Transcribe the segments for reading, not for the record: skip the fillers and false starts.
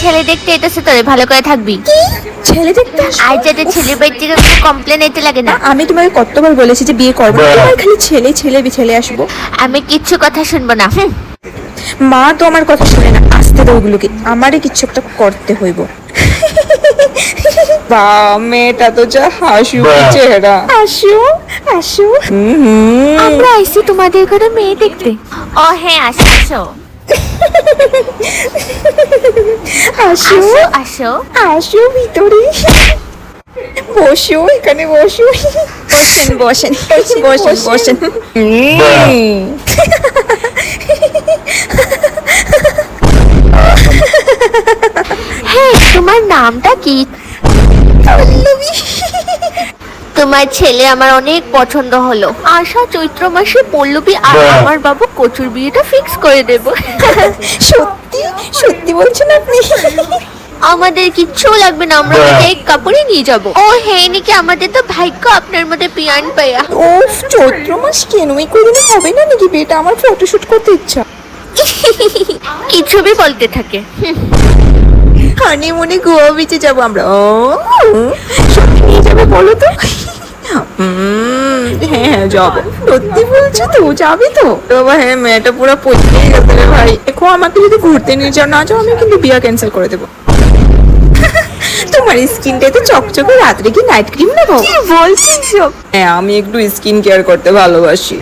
ছেলে দেখতে এসেছে তোরে, ভালো করে থাকবি। ছেলে দেখতে আর যাতে ছেলে বাড়ি থেকে কোনো কমপ্লেন এতে লাগে না। আমি তোমাকে কতবার বলেছি যে বিয়ে করবো না, তোমার খালি ছেলে ছেলে ছেলে আসবো। আমি কিচ্ছু কথা শুনবো না। মা তো আমার কথা শুনে না, আসতে দাও ওগুলোকে, আমারই কিচ্ছু একটা করতে হইব। বা মেয়েটা তো যা হাসু চেহারা। আসো আসো। আমরা আইছি তোমাদের ঘরে মেয়ে দেখতে। ও হ্যাঁ, আসো আসো আসো আসো আসো। আসো ভিতরে বসো, এখানে বসো। বসেন বসেন বসেন বসেন। হ্যাঁ, তোমার নামটা কি? তোমার ছেলে আমার অনেক পছন্দ হলো। আশা চৈত্র মাসে পল্লবী আর আমার বাবু কচুর বিয়েটা ফিক্স করে দেব। সত্যি সত্যি বলছেন আপনি? আমাদের কিচ্ছু লাগবে না, আমরা এক কাপড়ে নিয়ে যাব। ও হ্যাঁ, নাকি আমাদের তো ভাগ্য আপনার মধ্যে পিয়ান পাইয়া। ও চৈত্র মাস কেন, এই কদিনে হবে না নাকি বিয়েটা? আমার ফটোশুট করতে ইচ্ছা। কি ছবি বলতে থাকে। হানিমুনে গোয়া বিচে যাবো আমরা। ও সত্যি নিয়ে যাবে বলো তো? হ্যাঁ হ্যাঁ যাবো। সত্যি বলছো তো? যাবি তো? বাবা হ্যাঁ, মেয়েটা পুরো পচিয়ে গেছে রে ভাই। দেখো আমাকে যদি ঘুরতে নিয়ে যাও না যাও, আমি কিন্তু বিয়া ক্যান্সেল করে দেবো। তোমার স্কিনটা তো চকচকে, রাত্রে কি নাইট ক্রিম নেবো? কি বলছিস? হ্যাঁ, আমি একটু স্কিন কেয়ার করতে ভালোবাসি।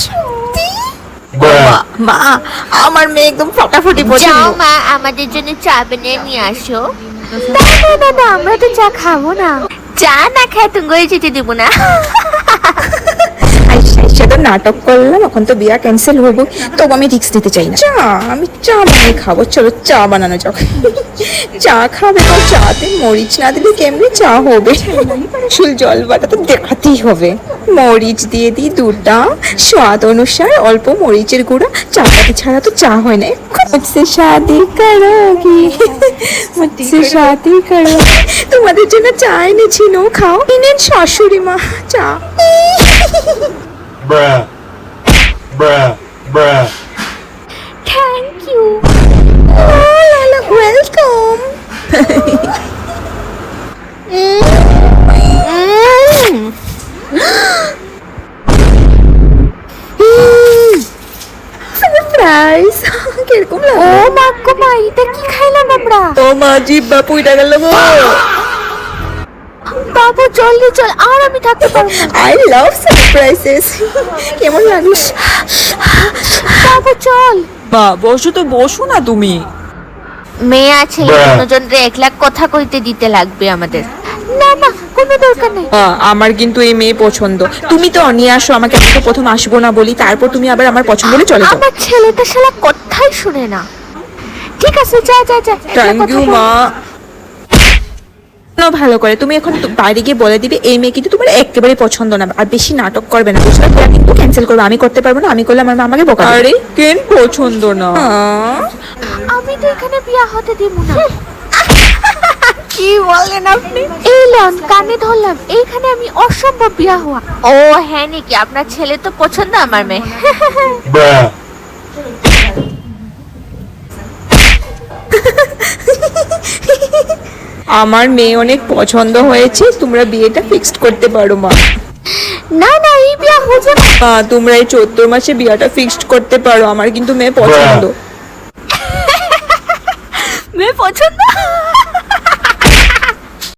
সত্যি? মা, আমার মেয়ে একদম ফাটাফাটি যাও পছন্দ। মা, আমাদের জন্য চা বানিয়ে নিয়ে আসো। না না না না, আমরা তো চা খাবো না। চা না খায় তুমি যেতে দিব না। আইসা তো নাটক করলাম, এখন তো বিয়া ক্যান্সেল হইব, তবু আমি রিস্ক দিতে চাই না। চা, আমি চা বানিয়ে খাবো, চলো চা বানানো যাক। চা খাবে তো, চাতে মরিচ না দিলে কেমনি চা হবে? শুল জল বাটা তো দেখাতেই হবে। মরিচ দিয়ে দিই দুটা, স্বাদ অনুসার অল্প মরিচের গুঁড়া। চাপাতি ছাড়া তো চা হয় না। মুঝসে শাদি করোগি, মুঝসে শাদি করো। তোমাদের জন্য চা এনেছি, নো খাও। এনেন শাশুড়ি মা চা। Bruh. Bruh. Bruh. Thank you. Welcome. Surprise, কিরকম ও লাগলো? মা গো মা, এটা কি খাইলাম আমরা? ও মা, জিব্বা পুইটা গেল গো। বাবু জলদি চল, আর আমি থাকতে পারবো না। I love surprises. কেমন লাগলো? বাবু চল। বা বসো তো, বসো না তুমি। মেয়ে আছে, দুজনরে একলা কথা কইতে দিতে লাগবে আমাদের। না না, কোনো দরকার নেই। আমার কিন্তু এই মেয়ে পছন্দ। তুমি তো নিয়ে আসো আমাকে, আমি তো প্রথম আসবো না বলি, তারপর তুমি আবার আমার পছন্দ বলে চলে যাও। আমার ছেলেটা শালা কথাই শুনে না। ঠিক আছে, যা যা যা। থ্যাংক ইউ মা। ভালো করে তুমি এখন বাইরে গিয়ে বলে দিবে এই মেয়ে কিন্তু তোমার একেবারে পছন্দ না, আর বেশি নাটক করবে না, বুঝলে? তোরা কিন্তু ক্যান্সেল করবে, আমি করতে পারবো না, আমি করলে আমার মা আমাকে বকা দেবে। আরে কেন পছন্দ না? আমি তো এখানে বিয়া হতে দিব না। কি বলেন আপনি? এই লন, কানে ধরলাম, এইখানে আমি অসম্ভব বিয়া হওয়া। ও হ্যাঁ নাকি, আপনার ছেলে তো পছন্দ আমার মেয়ে। Bruh. আমার মেয়ে অনেক পছন্দ হয়েছে, তোমরা বিয়েটা ফিক্সড করতে পারো মা। না না, এই বিয়া হবে না। মা, তোমরা এই চৈত্র মাসে বিয়েটা ফিক্সড করতে পারো, আমার কিন্তু মেয়ে পছন্দ। মেয়ে পছন্দ?